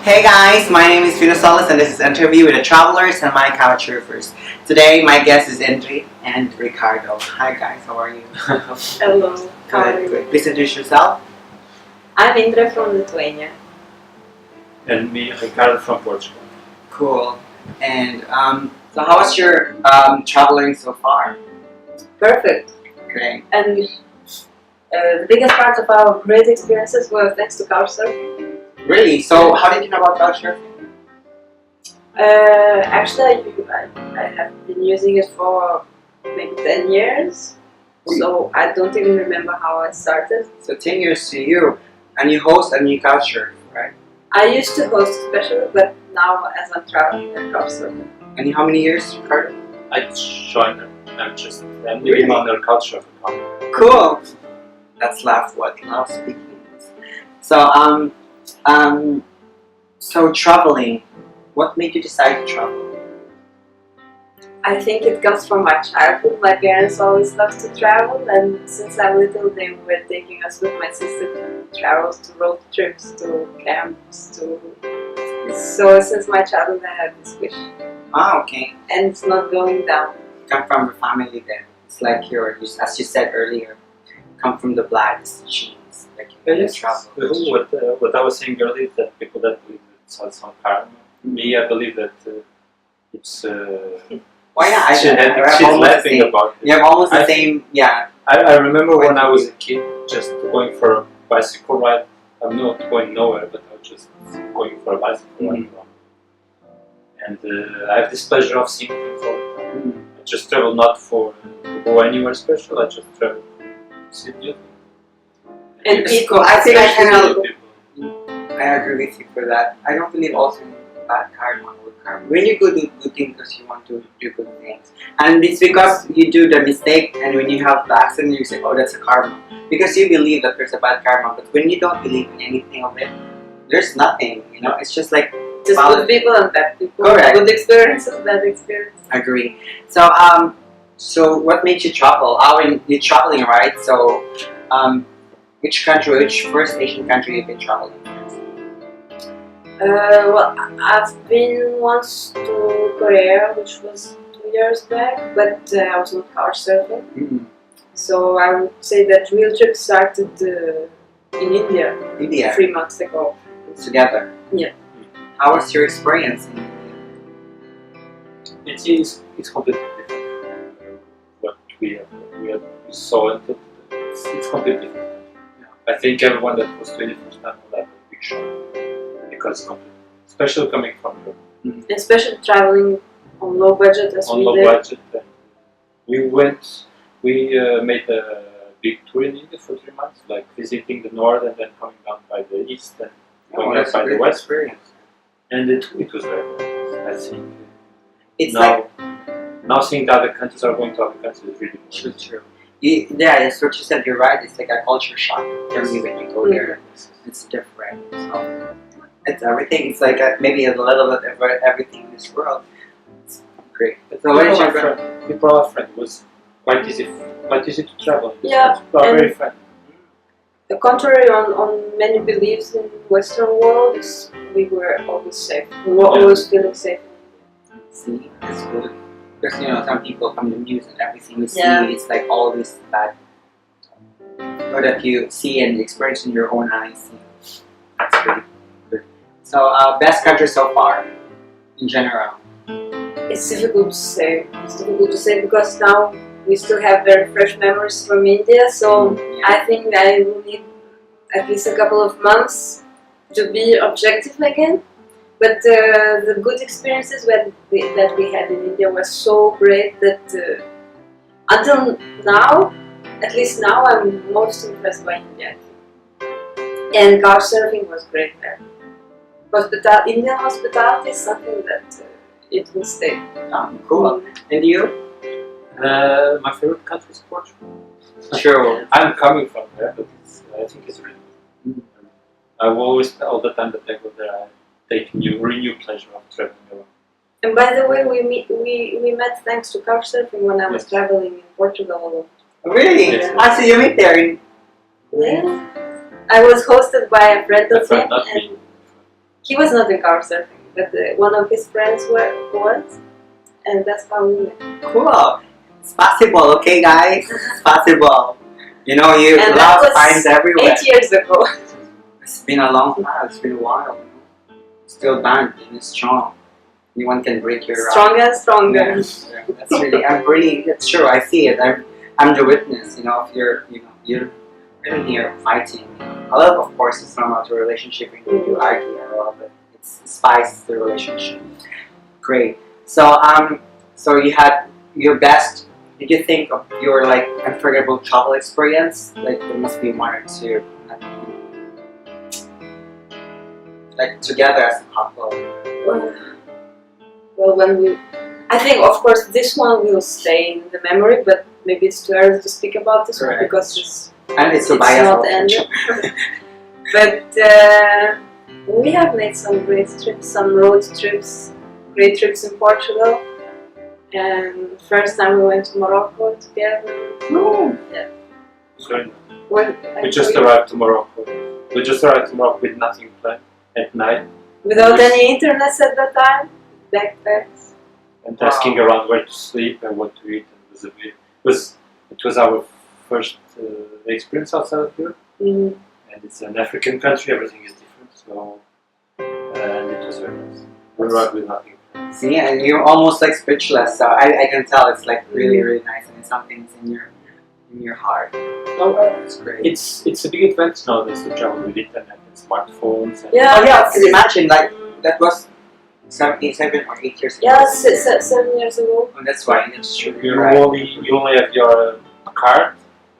Hey guys, my name is Fiona Solis and this is an interview with the travelers and my couchsurfers. Today my guest is iNdre and Ricardo. Hi guys, how are you? Hello. Good. Please introduce yourself. I'm iNdre from Lithuania. And me, Ricardo from Portugal. Cool. And so how was your traveling so far? Perfect. Great. And the biggest part of our great experiences were thanks to Couchsurfing. Really? So how did you know about couchsurfing? Actually, I have been using it for maybe 10 years. So I don't even remember how I started. So 10 years to you, and you host a new couchsurf, right? I used to host especially, but now as I'm traveling, I'm Couchsurfing. And how many years, Ricardo? I joined them. I'm living on their culture. Cool. That's loud speaking. So traveling. What made you decide to travel? I think it comes from my childhood. My parents always loved to travel, and since I'm little, they were taking us with my sister to travels, to road trips, to camps, So since my childhood, I have this wish. Ah, okay. And it's not going down. Come from a family then. It's like as you said earlier, come from the blood, it's the genes. Like you travel. What I was saying earlier, that people that believe that it's some karma. Me, I believe that it's. Why not? She's laughing about it. You have almost the same. Yeah. I remember when I was a kid, just going for a bicycle ride. I'm not going nowhere, but I was just going for a bicycle ride. And I have this pleasure of seeing things all the time. I just travel not to go anywhere special. I just travel to see new things. And people, I think I agree with you for that. I don't believe also in bad karma or karma. When you go do good things because you want to do good things, and it's because you do the mistake, and when you have the accident, you say, "Oh, that's a karma," because you believe that there's a bad karma. But when you don't believe in anything of it, there's nothing. You know, it's just like just good people and bad people. Correct. Good experiences, bad experiences. Agree. So what made you travel? You're traveling, right? So, which first Asian country you've been traveling? Well, I've been once to Korea, which was 2 years back, but I was not couchsurfing. So I would say that real trip started in India. 3 months ago. Together. Yeah. How was your experience in India? It's completely different. What we saw it's completely different. Yeah. I think everyone that was doing it first time will have a big shock because it's completely, especially coming from Europe. Especially traveling on low budget as we did. On low budget, we made a big tour in India for 3 months, like visiting the north and then coming down by the east and going up by the west. Experience. And it was very nice. I think it's now seeing that other countries are going to other countries is really good. True. Yeah, that's what you said. You're right. It's like a culture shock. Generally, when you go there, it's different. So it's everything. It's like maybe a little bit of everything in this world. It's great. So what is your friend? People are friendly. It was quite easy to travel. Yeah, people are very friendly. The contrary on many beliefs in Western world is we were always safe. We were always feeling safe. See, that's good. Because some people from the news and everything we see, it's like always bad. Or that you see and experience in your own eyes. That's pretty good. So, best country so far, in general? It's difficult to say. It's difficult to say because now we still have very fresh memories from India, so I think I will need at least a couple of months to be objective again. But the good experiences that we had in India were so great that until now, at least now, I'm most impressed by India. And couchsurfing was great there. Indian hospitality is something that it will stay. Cool. And you? My favorite country is Portugal. Sure. I'm coming from there, but I think it's really good. I've always, all the time that I go there, I take renewed pleasure of traveling around. And by the way, we met thanks to Couchsurfing when I was traveling in Portugal. Really? Yes. So you meet there in... Yeah. I was hosted by a friend A of friend, him, not and me. he was not in Couchsurfing, but one of his friends was, and that's how we met. Cool. It's possible, okay, guys? It's possible. You know, you And love that was finds everywhere. 8 years ago. It's been a long time. It's been a while. Still banned and it's strong. Anyone can break your. Stronger and stronger. Yeah, that's really. It's true. I see it. I'm the witness. You know, if you're in here fighting. I love, of course, it's normal to a relationship and you argue a lot, but it spices the relationship. Great. So you had your best. Did you think of your like unforgettable travel experience? Like there must be one or two. Like together as a couple. Well, I think of course this one will stay in the memory, but maybe it's too early to speak about this one Correct. because it's not ended. But we have made some great trips, some road trips, great trips in Portugal. And first time we went to Morocco together. Yeah. Sorry. When, We just arrived to Morocco. We just arrived to Morocco with nothing planned at night without any internet at that time. Backpacks. and asking around where to sleep and what to eat. It was our first experience outside of Europe, Mm. and it's an African country. Everything is different, so and it was very nice. We arrived with nothing. See, and you're almost like speechless. So I can tell it's like really, really nice, and it's something that's in your heart. It's great. It's a big advance nowadays to travel with internet and smartphones. And Yeah. Oh yeah, can you imagine like that was 7 or 8 years ago. Yeah, 7 years ago. Oh, that's why it's true. You Right. only have your card,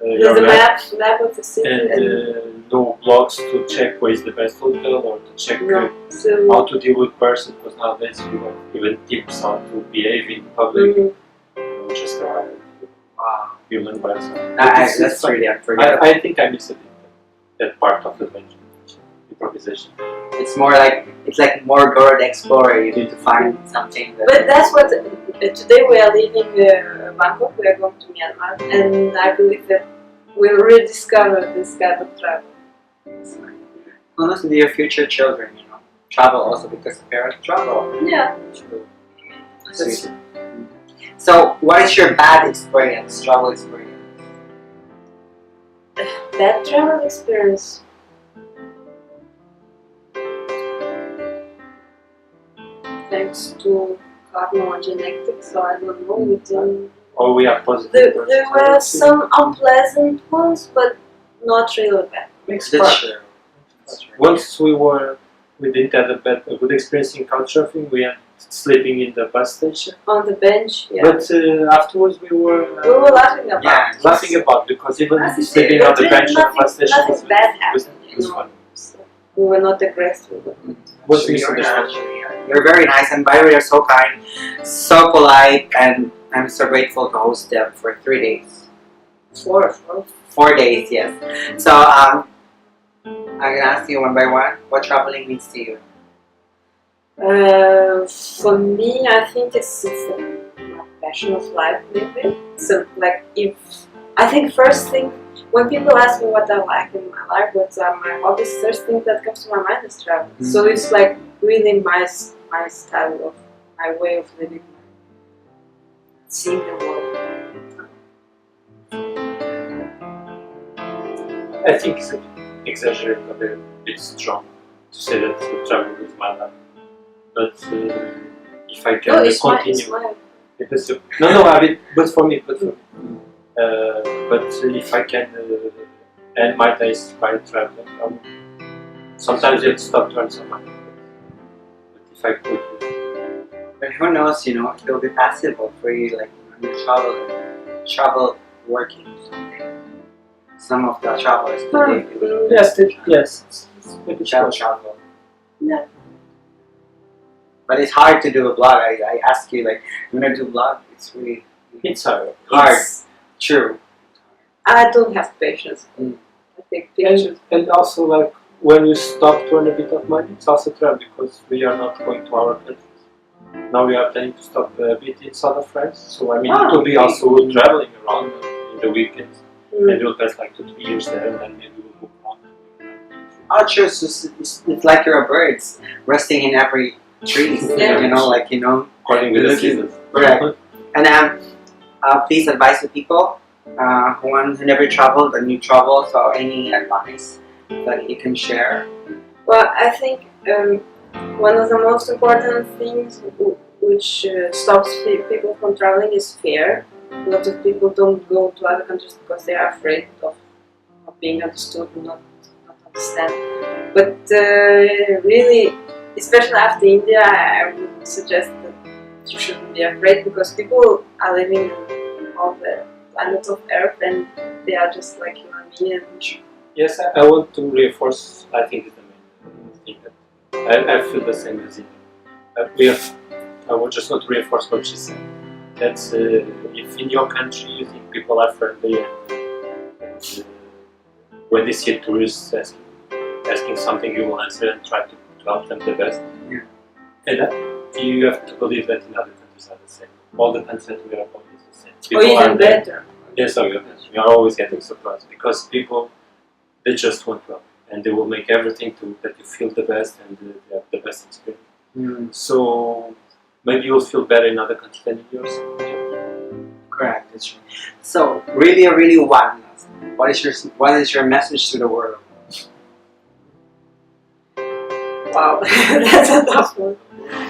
With your the map, map of the city. and no blogs to check where is the best hotel or to check No. So, how to deal with person, because nowadays you have even tips how to behave in public. Mhm. Just Wow. human by yourself. That's really unforgettable. I think I missed a bit that part of the adventure, improvisation. It's more like more Dora the Explorer. You need to find something. but that's what today we are leaving Bangkok. We are going to Myanmar, and I believe that we'll rediscover this kind of travel. Almost to your future children, you know, travel also because parents travel. Yeah. Sweet. So, what is your bad experience, travel experience? That travel experience. Thanks to karma or genetics, so I don't know. We didn't. Or we are positive. There were some unpleasant ones, but not really bad. Mixed That's part. true. That's true. Once we didn't have a good experience in Couchsurfing. We ended sleeping in the bus station. On the bench, yeah. But afterwards we were laughing about Yeah. it. laughing about, because even Nothing- sleeping on the really bench of the bus station nothing bad happened, was fun. So we were not aggressive with it. Was You're misunderstood. You're very nice, and by the way, you're so kind, so polite, and I'm so grateful to host them for 3 days. 4 days, yes. So, I'm gonna ask you one by one, what traveling means to you? For me, I think it's a passion of life, maybe. So, like, I think first thing, when people ask me what I like in my life, what are my hobbies, first thing that comes to my mind is travel. Mm-hmm. So it's like really my style of, my way of living, seeing the world. I think it's exaggerated a bit strong to say that travel is my life. But if I can No, it's continue, my because I mean, but for me. But if I can end my days by traveling, sometimes you have to stop to earn some money. But if I could, But who knows, you know, it will be possible for you, like, when you travel working or something. Some of the travelers today do yes, maybe travel. Yeah. But it's hard to do a blog. I ask you, like, when I do a blog, it's really it's hard. hard. True. I don't have patience. I take pictures. And also, like, when you stop to earn a bit of money, it's also travel, because we are not going to our countries. Now we are planning to stop a bit in south of France. So I mean, it will be also traveling around in the weekends. And we'll pass like 2-3 years there, and then maybe we'll move on. just it's like you're a bird resting in every tree. Yeah. You know, like According with the looking- seasons. Correct. And please advise the people who never traveled and you travel. So any advice that you can share? Well, I think one of the most important things which stops people from traveling is fear. A lot of people don't go to other countries because they are afraid of not being understood, not understand. But really, especially after India, I would suggest that you shouldn't be afraid because people are living on the planet of Earth and they are just like you and me. And Yes, I want to reinforce, I think it's the main thing that I feel the same as you. I would just want to reinforce what she said. That if in your country you think people are friendly and when they see a tourist asking something, you will answer and try to help them the best. Yeah. And you have to believe that in other countries are the same. All the countries that we are going is the same. or People are even there. better. Yes, so you are always getting surprised because people, they just want to help and they will make everything that you feel the best and they have the best experience. So maybe you'll feel better in other countries than in yours. Correct. That's true. So really one. What is your message to the world? Wow, that's a tough one.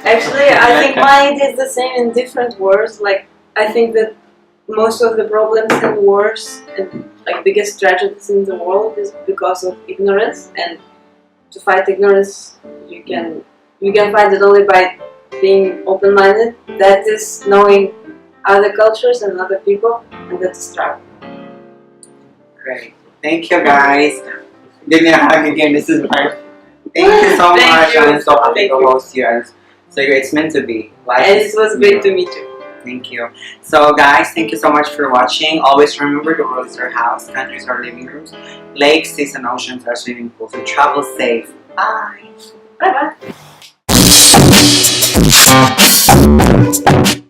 Actually, I think mine is the same in different words. Like, I think that most of the problems and wars and like biggest tragedies in the world is because of ignorance. And to fight ignorance, you can find it only by being open-minded. That is knowing other cultures and other people, and that's travel. Great. Thank you guys. Give me a hug again. This is my. Thank you so Thank much. you. I'm so happy Thank to you. host you. So it's meant to be. And it was great to meet you. Thank you. So guys, thank you so much for watching. Always remember the world is our house, countries are living rooms, lakes, seas and oceans are swimming pools. So travel safe. Bye. Bye bye.